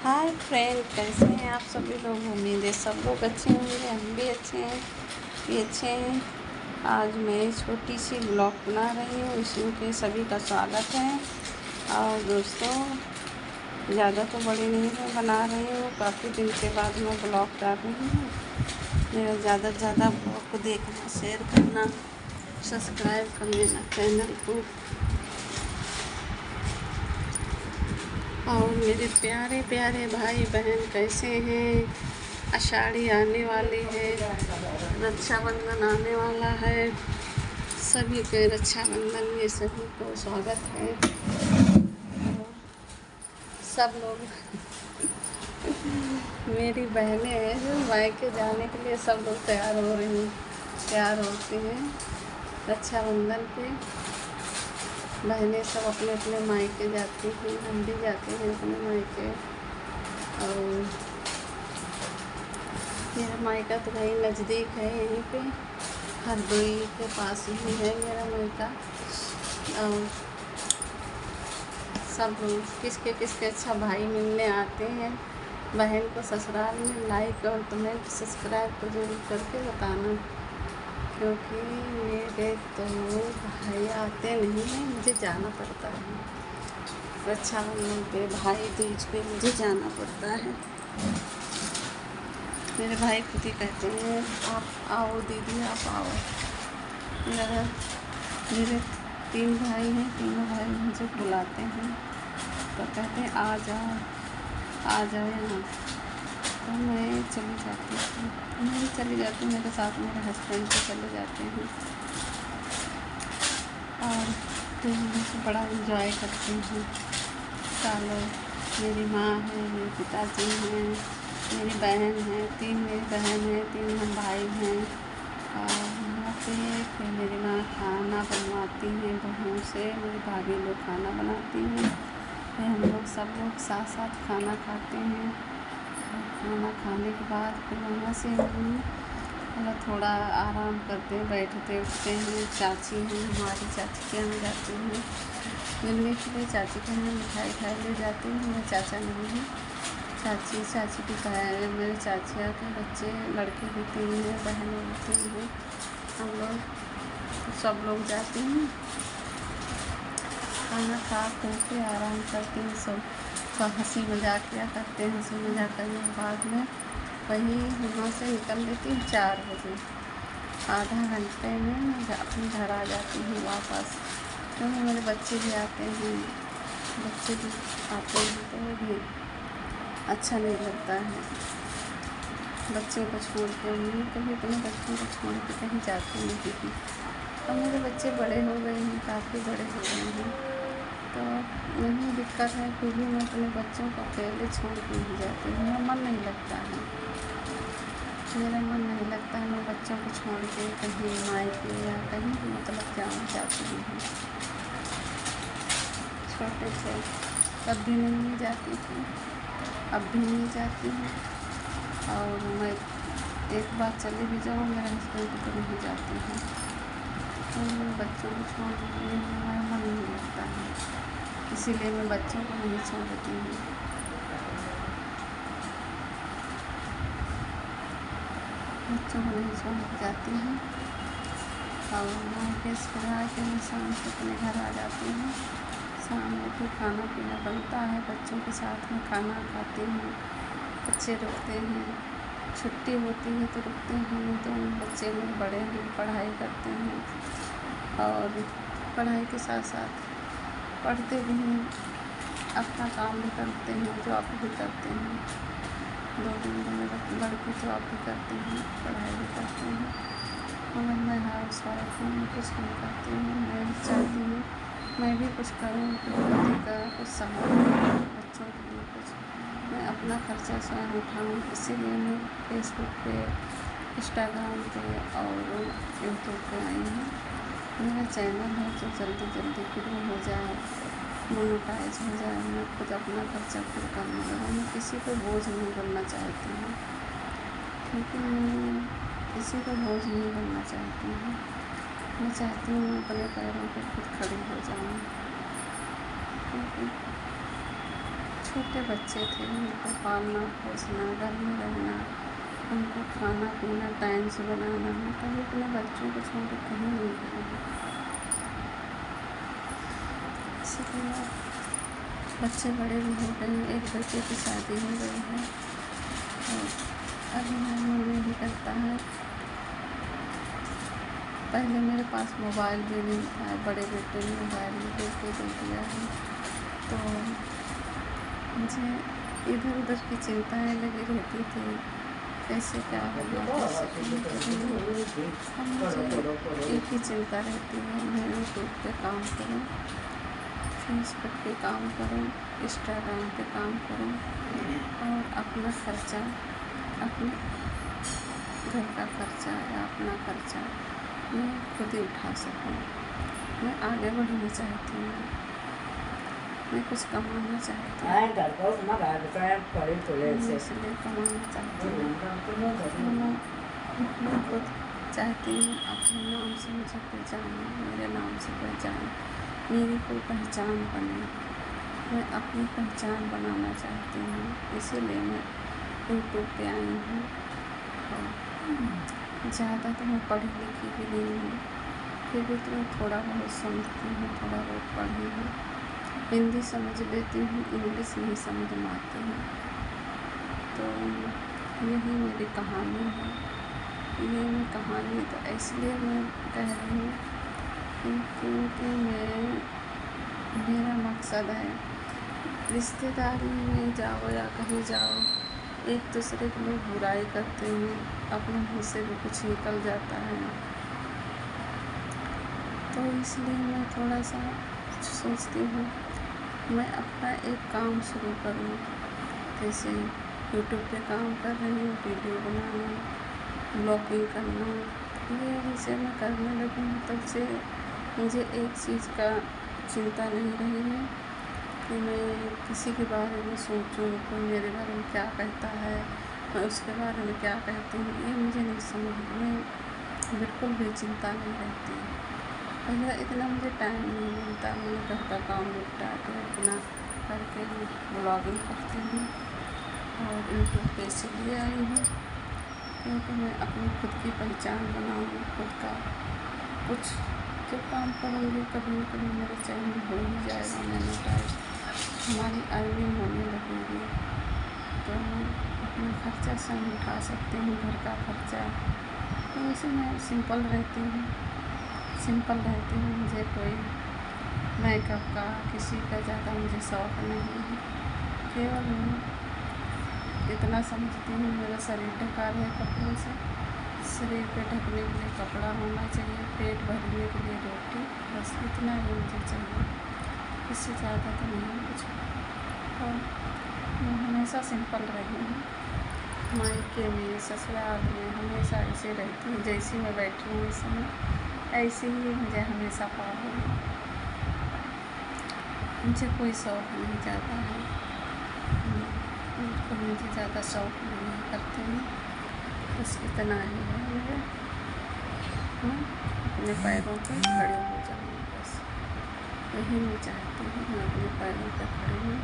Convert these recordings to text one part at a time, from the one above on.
Hi friend, कैसे हैं आप सभी लोग। उम्मीद है सब लोग अच्छे होंगे, हम भी अच्छे हैं, ये अच्छे हैं। आज मैं छोटी सी ब्लॉग बना रही हूँ, इसमें के सभी का स्वागत है। और दोस्तों, ज़्यादा तो बड़े नहीं मैं बना रही हूँ, काफ़ी दिन के बाद मैं ब्लॉग डाल रही हूँ। मेरा ज़्यादा से ज़्यादा ब्लॉग को देखना, शेयर करना, सब्सक्राइब कर लेना चैनल को। और मेरे प्यारे प्यारे भाई बहन कैसे हैं। आषाढ़ी आने वाली है, रक्षाबंधन आने वाला है। सभी के रक्षाबंधन में सभी को स्वागत है। और सब लोग मेरी बहनें हैं जो मायके जाने के लिए सब लोग तैयार होते हैं रक्षाबंधन पे। बहनें सब अपने अपने मायके जाती हैं, हम भी जाते हैं अपने मायके। और मेरा मायका तो भाई नज़दीक है, यहीं पे हरदोई के पास ही है मेरा मायका। और सब लोग किसके किसके अच्छा भाई मिलने आते हैं बहन को ससुराल में। लाइक और कमेंट सब्सक्राइब को जरूर करके बताना, क्योंकि मेरे तो भाई आते नहीं हैं, मुझे जाना पड़ता है रक्षाबंधन पे, भाई दूज पे मुझे जाना पड़ता है। मेरे भाई खुद ही कहते हैं आप आओ दीदी, आप आओ। मेरे 3 भाई हैं, तीनों भाई मुझे बुलाते हैं तो कहते हैं आ जाओ यहाँ। तो मैं चली जाती हूँ, मैं भी चली जाती हूँ, मेरे साथ मेरे हस्बैंड भी चले जाते हैं। और तो हम बड़ा इंजॉय करते हैं। सालों मेरी माँ है, मेरे पिताजी हैं, मेरी बहन है, 3 मेरी बहन है, 3 हम भाई हैं। और यहाँ पे फिर मेरी माँ खाना बनवाती हैं बहू से, मेरी भाभी लोग खाना बनाती हैं। फिर हम लोग सब लोग साथ साथ खाना खाते हैं। खाना खाने के बाद फिर वहाँ से हम मतलब थोड़ा आराम करते हैं, बैठते उठते हैं। चाची हैं हमारी, चाची के यहाँ जाते हैं मिलने के लिए। चाची के यहाँ मिठाई खाई ले जाती हूँ। मेरे चाचा नहीं है, चाची की है। मेरे चाचिया के बच्चे लड़के भी 3 हैं, बहन भी 3 हैं। हम लोग सब लोग जाते हैं, खाना खा के आराम करते हैं। सब हंसी मजाक किया करते हैं। हंसी मजाक करने के बाद में वहीं वहाँ से निकल लेती हूँ 4 बजे। आधा घंटे में मैं अपने घर आ जाती हूँ वापस, क्योंकि मेरे बच्चे भी आते हैं तो भी अच्छा नहीं लगता है। बच्चों को छोड़ के मैं कभी अपने बच्चों को छोड़ के कहीं जाती नहीं थी। अब मेरे बच्चे बड़े हो गए हैं, काफ़ी बड़े हो गए हैं, तो यही दिक्कत है। फिर भी मैं अपने बच्चों को अकेले छोड़ के नहीं जाती हूँ, मेरा मन नहीं लगता है। मैं बच्चों को छोड़ के कहीं मायके या कहीं भी मतलब जाना चाहती हूँ। छोटे थे तब भी नहीं जाती थी, अब भी नहीं जाती हूँ। और मैं एक बार चली भी जाऊँ मेरे हस्बैंड को नहीं जाती हूँ, तो बच्चों को छोड़ के मेरा मन नहीं लगता है, इसीलिए मैं बच्चों को नहीं छोड़ती हूँ। बच्चों को नहीं छोड़ के जाती हूँ। और मायके से मैं शाम को अपने घर आ जाती हूँ। शाम में फिर खाना पीना बनता है, बच्चों के साथ में खाना खाती हूँ। बच्चे रुकते हैं, छुट्टी होती है तो रुकते हैं, तो बच्चे मेरे बड़े हैं, पढ़ाई करते हैं और पढ़ाई के साथ साथ पढ़ते भी हैं, अपना काम भी करते हैं, जॉब भी करते हैं। 2 मेरे लड़के जॉब भी करते हैं, पढ़ाई भी करते हैं। मगर मैं हाउस वाइफ हूँ, मैं कुछ नहीं करती हूँ। मैं भी चाहती हूँ मैं भी कुछ करूँ, पति का कुछ संभालूँ, बच्चों के लिए कुछ मैं अपना खर्चा स्वयं उठाऊँ। इसीलिए मैं फेसबुक पे, इंस्टाग्राम पे और यूट्यूब पे आई हूँ। मेरा चैनल है जो जल्दी ग्रो हो जाए, मोनेटाइज हो जाए, मैं खुद अपना खर्चा खुद करने लगूँ। मैं किसी को बोझ नहीं बनना चाहती हूँ, क्योंकि मैं किसी को बोझ नहीं बनना चाहती हूँ। मैं चाहती हूँ मैं अपने पैरों पर खुद खड़ी हो जाऊँ, क्योंकि छोटे बच्चे थे, उनको पालना पोसना, घर में रहना, उनको खाना पीना टाइम से बनाना, मैं कभी अपने बच्चों को छोड़ के कहीं नहीं गई। इसलिए बच्चे बड़े भी हो गए, एक बच्चे की शादी हो गई है और अभी मेरा मन नहीं करता है। पहले मेरे पास मोबाइल भी नहीं था, बड़े बेटे ने मोबाइल भी दे दिया है, तो मुझे इधर उधर की चिंताएं लगी रहती थी, कैसे क्या होगा, कैसे अब मुझे एक ही चिंता रहती है, मैं यूट्यूब पे काम करूँ, फेसबुक पे काम करूँ, इंस्टाग्राम पे काम करूँ और अपना खर्चा, अपने घर का खर्चा या अपना खर्चा मैं खुद ही उठा सकूँ। मैं आगे बढ़ना चाहती हूँ, मैं कुछ कमाना चाहती हूँ, इसलिए कमाना चाहती हूँ। मैं खुद चाहती हूँ अपने नाम से मुझे पहचाने, मेरे नाम से पहचाने, मेरी कोई पहचान बने। मैं अपनी पहचान बनाना चाहती हूँ, इसीलिए मैं यूट्यूब पे आई हूँ। ज़्यादा तो मैं पढ़ी लिखी भी नहीं हूँ, फिर भी तो मैं थोड़ा बहुत समझती हूँ, थोड़ा बहुत पढ़ी हूँ, हिंदी समझ लेती हूँ, इंग्लिश नहीं समझ में आती है। तो यही मेरी कहानी है, ये मैं कहानी तो इसलिए मैं कह रही हूँ क्योंकि मेरा मकसद है रिश्तेदारी में जाओ या कहीं जाओ, एक दूसरे के लोग बुराई करते हैं, अपने मुँह से भी कुछ निकल जाता है, तो इसलिए मैं थोड़ा सा सोचती हूँ मैं अपना एक काम शुरू करूँ। जैसे यूट्यूब पे काम कर रही हूँ, वीडियो बनाना, ब्लॉगिंग करना, ये जैसे मैं करने लगी हूँ तब से मुझे एक चीज़ का चिंता नहीं रही है कि मैं किसी के बारे में सोचूं, कोई मेरे बारे में क्या कहता है, मैं उसके बारे में क्या कहती हूँ, ये मुझे नहीं समझ में बिल्कुल भी चिंता नहीं रहती। पहले इतना मुझे टाइम नहीं मिलता, मैं घर का काम निपटा के अपना करके ब्लॉगिंग करती हूँ और यूट्यूब पे इसलिए आई हूँ क्योंकि मैं अपनी खुद की पहचान बनाऊँ, खुद का कुछ जो काम करूँगी कभी न कभी मेरे चैनल हो ही जाएगा, मोनेटाइज हमारी अर्निंग होने लगेगी, तो अपना खर्चा सब उठा सकती हूँ, घर का खर्चा। तो वैसे मैं सिंपल रहती हूँ, मुझे कोई मेकअप का किसी का ज़्यादा मुझे शौक़ नहीं है, केवल मैं इतना समझती हूँ मेरा शरीर ढका रहे कपड़ों से, शरीर पे ढकने के लिए कपड़ा होना चाहिए, पेट भरने के लिए रोटी, बस इतना ही मुझे चाहिए, इससे ज़्यादा तो नहीं कुछ। और मैं हमेशा सिंपल रही हूँ, मायके में ससुराल में हमेशा ऐसे रहती हूँ, जैसी मैं बैठी हूँ इस समय ऐसे ही मुझे हमेशा पाओ। मुझे कोई शौक़ नहीं ज़्यादा है, मुझे ज़्यादा शौक़ नहीं करते हैं, बस इतना ही है मुझे, मैं अपने पैरों पर खड़े हो जाऊँ, बस यही मैं चाहती हूँ। मैं अपने पैरों पर खड़ी हूँ,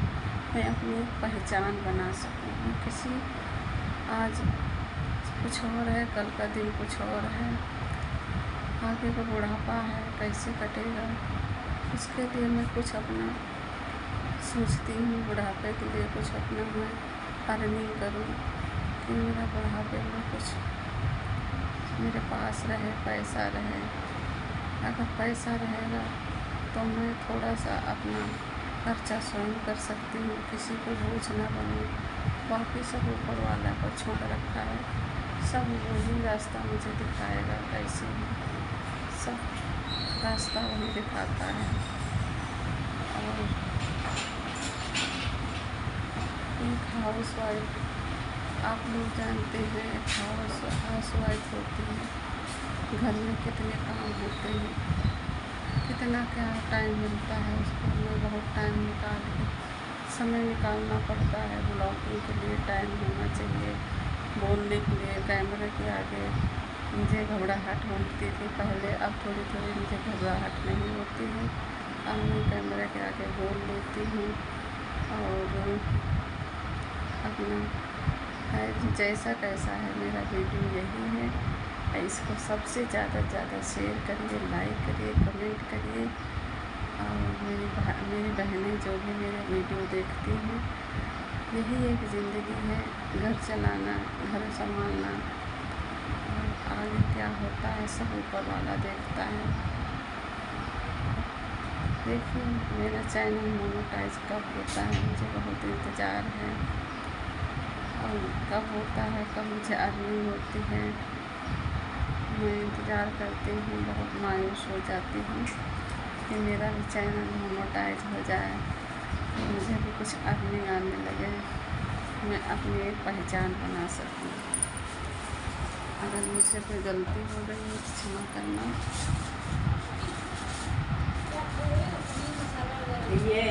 मैं अपनी पहचान बना सकूँ। मैं किसी आज कुछ और है, कल का दिन कुछ और है, आगे का बुढ़ापा है कैसे कटेगा, उसके लिए मैं कुछ अपना सोचती हूँ, बुढ़ापे के लिए कुछ अपना मैं अर्निंग करूँ कि मेरा बुढ़ापे में कुछ मेरे पास रहे, पैसा रहे। अगर पैसा रहेगा तो मैं थोड़ा सा अपना खर्चा स्वयं कर सकती हूँ, किसी को बोझ न बनूँ। बाकी सब ऊपर वाला पर छोड़ रखा है, सब वही रास्ता मुझे दिखाएगा, कैसे सब रास्ता वही दिखाता है। और एक हाउस वाइफ, आप लोग जानते हैं हाउस वाइफ होती है, घर में कितने काम होते हैं, कितना क्या टाइम मिलता है उसको, हमें बहुत टाइम निकाल के समय निकालना पड़ता है। ब्लॉगिंग के लिए टाइम होना चाहिए, बोलने के लिए कैमरे के आगे मुझे घबराहट होती थी पहले, अब थोड़ी थोड़ी मुझे घबराहट नहीं होती है, अब मैं कैमरे के आगे बोल लेती हूँ और अपना है जैसा कैसा है मेरा वीडियो यही है। इसको सबसे ज़्यादा शेयर करिए, लाइक करिए, कमेंट करिए। और मेरी बहनें जो भी मेरे वीडियो देखती हैं, यही एक ज़िंदगी है, घर चलाना, घर संभालना, और आगे क्या होता है सब ऊपर वाला देखता है। देखिए मेरा चैनल मोनेटाइज कब होता है, मुझे बहुत इंतज़ार है। और कब होता है, कब मुझे अर्निंग होती है, मैं इंतज़ार करती हूँ। बहुत मायूस हो जाती हूँ कि मेरा भी चैनल मोनेटाइज हो जाए, मुझे भी कुछ अर्निंग आने लगे, मैं अपनी एक पहचान बना सकूँ। अगर मुझसे कोई गलती हो गई है तो क्षमा करना। ये